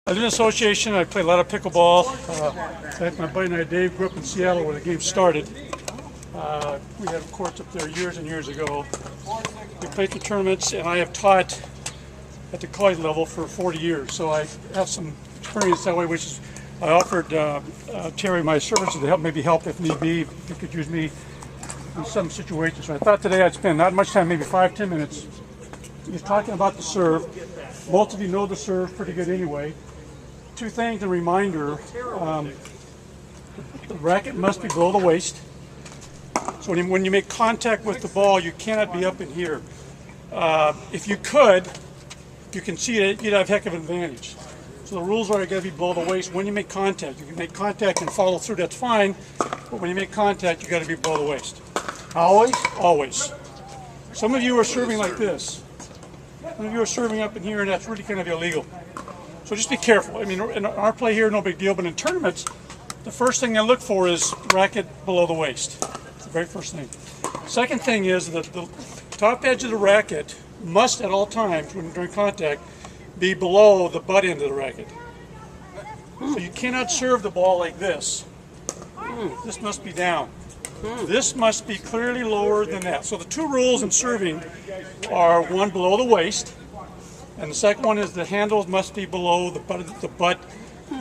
I live in association. I played a lot of pickleball. My buddy and I, Dave, grew up in Seattle where the game started. We had courts up there years and years ago. We played the tournaments, and I have taught at the college level for 40 years. So I have some experience that way, which is I offered Terry my services to maybe help if need be. He could use me in some situations. So I thought today I'd spend not much time, maybe 5-10 minutes, just talking about the serve. Most of you know the serve pretty good anyway. Two things, a reminder, the racket must be below the waist. So when you make contact with the ball, you cannot be up in here. If you could, you can see it, you'd have a heck of an advantage. So the rules are you got to be below the waist when you make contact. You can make contact and follow through, that's fine. But when you make contact, you got to be below the waist. Always? Always. Some of you are serving like this. Some of you are serving up in here, and that's really kind of illegal. So just be careful. I mean, in our play here, no big deal, but in tournaments, the first thing they look for is racket below the waist. It's the very first thing. Second thing is that the top edge of the racket must, at all times, during contact, be below the butt end of the racket. So you cannot serve the ball like this. This must be down. This must be clearly lower than that. So the two rules in serving are one, below the waist, and the second one is the handles must be below the butt,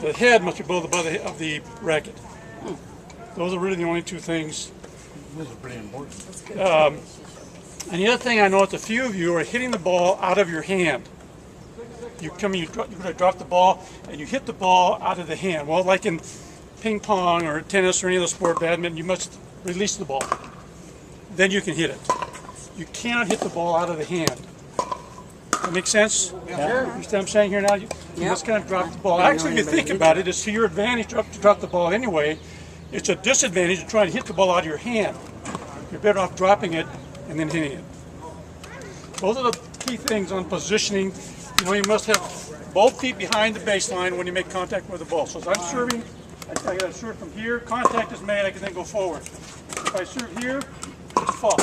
the head must be below the butt of the racket. Those are really the only two things. This is pretty important. And the other thing I know is a few of you are hitting the ball out of your hand. You're going to drop the ball and you hit the ball out of the hand. Well, like in ping pong or tennis or any other sport, badminton, you must release the ball. Then you can hit it. You cannot hit the ball out of the hand. That make sense? Yeah. Sure. You understand what I'm saying here now? You just kind of drop the ball. Actually, if you think about it, it's to your advantage to drop the ball anyway. It's a disadvantage to try to hit the ball out of your hand. You're better off dropping it and then hitting it. Those are the key things on positioning. You know, you must have both feet behind the baseline when you make contact with the ball. So as I'm serving, I got to serve from here. Contact is made, I can then go forward. If I serve here, it's fault.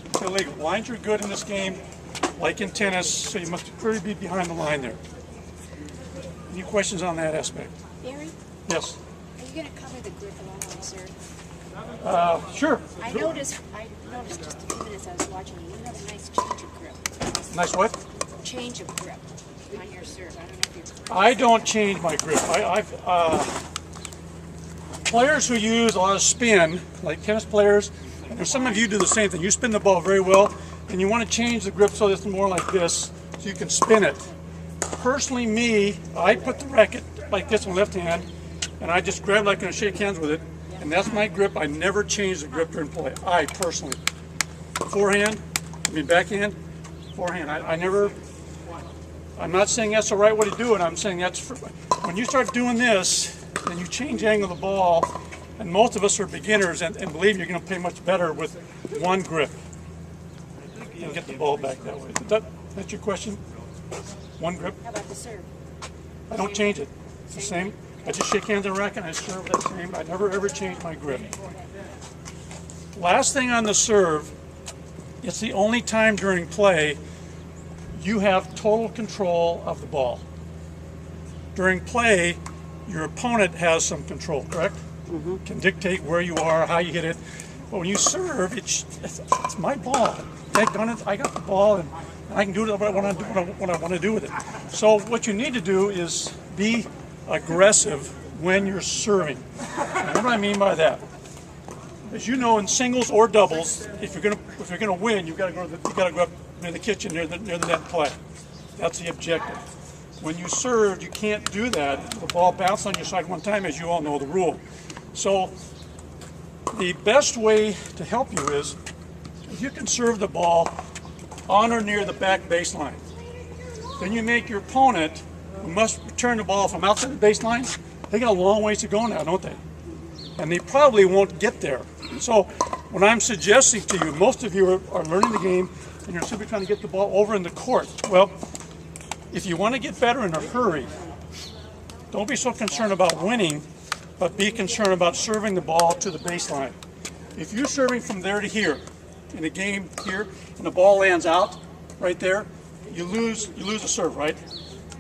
It's illegal. Lines are good in this game, like in tennis, so you must clearly be behind the line there. Any questions on that aspect? Barry? Yes. Are you going to cover the grip along with the serve? Sure. I noticed just a few minutes I was watching you. You have a nice change of grip. Nice what? Change of grip on your serve. I don't know if you're... I don't change my grip. Players who use a lot of spin, like tennis players, and some of you do the same thing. You spin the ball very well, and you want to change the grip so it's more like this, so you can spin it. Personally, me, I put the racket like this in the left hand, and I just grab like I'm going to shake hands with it, and that's my grip. I never change the grip during play. I personally. Backhand, forehand. I'm not saying that's the right way to do it. I'm saying when you start doing this, then you change the angle of the ball, and most of us are beginners, and believe me, you're going to play much better with one grip and get the ball back that way. That's your question? One grip? How about the serve? I don't change it. It's the same. I just shake hands on the racket and I serve that same. I never ever change my grip. Last thing on the serve, it's the only time during play you have total control of the ball. During play, your opponent has some control, correct? Can dictate where you are, how you hit it. But when you serve, it's my ball. I got the ball, and I can do what I want to do with it. So what you need to do is be aggressive when you're serving. And what do I mean by that? As you know, in singles or doubles, if you're gonna win, you gotta go up near the kitchen, near the net play. That's the objective. When you serve, you can't do that. The ball bounces on your side one time, as you all know the rule. So the best way to help you is if you can serve the ball on or near the back baseline. Then you make your opponent, who must return the ball from outside the baseline, they got a long ways to go now, don't they? And they probably won't get there. So when I'm suggesting to you, most of you are learning the game and you're simply trying to get the ball over in the court. Well, if you want to get better in a hurry, don't be so concerned about winning, but be concerned about serving the ball to the baseline. If you're serving from there to here, in a game here, and the ball lands out right there, you lose the serve, right?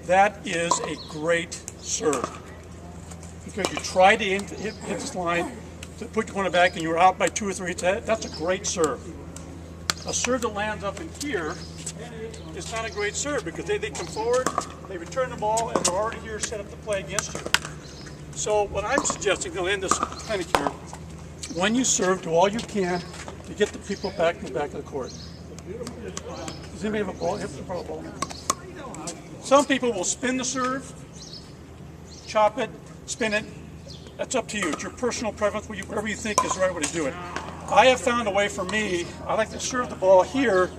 that is a great serve. Because you tried to hit this line to put your opponent back and you were out by 2 or 3 hits. That's a great serve. A serve that lands up in here is not a great serve because they come forward, they return the ball, and they're already here set up to play against you. So what I'm suggesting, to end this clinic here, when you serve, do all you can to get the people back in the back of the court. Does anybody have a ball? Some people will spin the serve, chop it, spin it. That's up to you. It's your personal preference, whatever you think is the right way to do it. I have found a way for me. I like to serve the ball here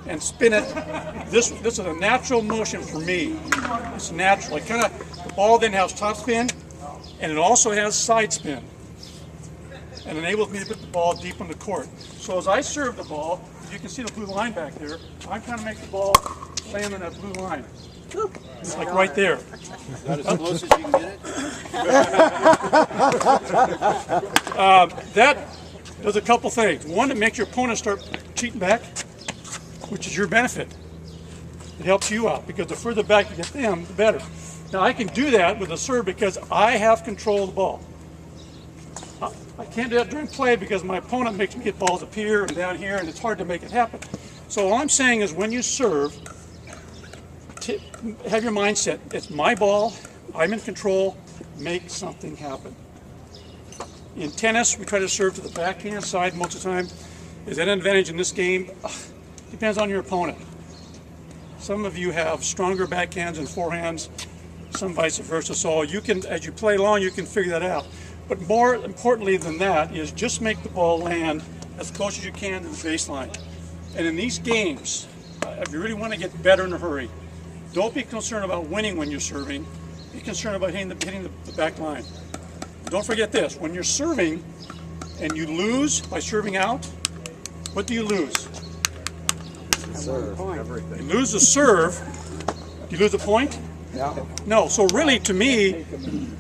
and spin it. This is a natural motion for me. It's natural. The ball then has top spin, and it also has side spin, and enables me to put the ball deep on the court. So as I serve the ball, you can see the blue line back there. I'm trying to make the ball land on that blue line. It's like right there. About as close as you can get it? That does a couple things. One, it makes your opponent start cheating back, which is your benefit. It helps you out because the further back you get them, the better. Now I can do that with a serve because I have control of the ball. I can't do that during play because my opponent makes me get balls up here and down here, and it's hard to make it happen. So all I'm saying is when you serve, have your mindset, it's my ball, I'm in control, make something happen. In tennis, we try to serve to the backhand side most of the time. Is that an advantage in this game? Depends on your opponent. Some of you have stronger backhands and forehands, some vice versa. So you can, as you play along, you can figure that out. But more importantly than that is just make the ball land as close as you can to the baseline. And in these games, if you really want to get better in a hurry, don't be concerned about winning when you're serving. Be concerned about hitting the back line. Don't forget this, when you're serving and you lose by serving out, what do you lose? Serve everything. You lose the serve, you lose the point? Yeah. No, so really to me,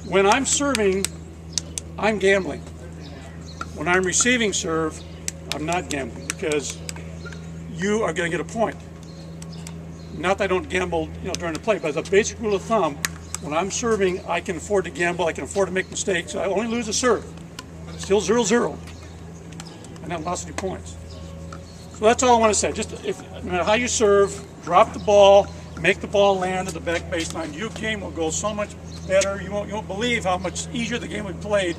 when I'm serving, I'm gambling. When I'm receiving serve, I'm not gambling because you are going to get a point. Not that I don't gamble, during the play, but as a basic rule of thumb, when I'm serving, I can afford to gamble, I can afford to make mistakes. I only lose a serve. Still 0-0. And that lost you points. So that's all I want to say. Just no matter how you serve, drop the ball, make the ball land at the back baseline. Your game will go so much better. You won't believe how much easier the game will be played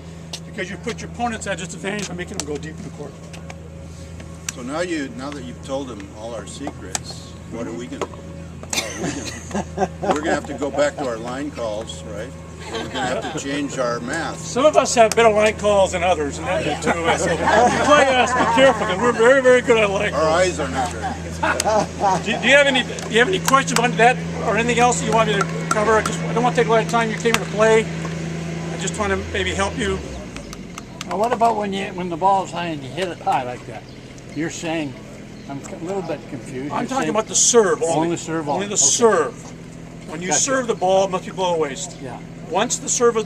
because you put your opponents at disadvantage by making them go deep in the court. So now that you've told them all our secrets, what are we going to do? We're going to have to go back to our line calls, right? We're going to have to change our math. Some of us have better line calls than others, and that too. So you play us, be careful, because we're very, very good at line Our calls. eyes are not ready. Do you have any questions about that or anything else that you want me to cover? I don't want to take a lot of time. You came here to play. I just want to maybe help you. Now, what about when the ball's high and you hit it high like that? You're saying, I'm a little bit confused. I'm talking about the serve only. Only serve only. Only the Okay. serve. When you Gotcha. serve the ball, it must be below waist. Yeah. Once the serve is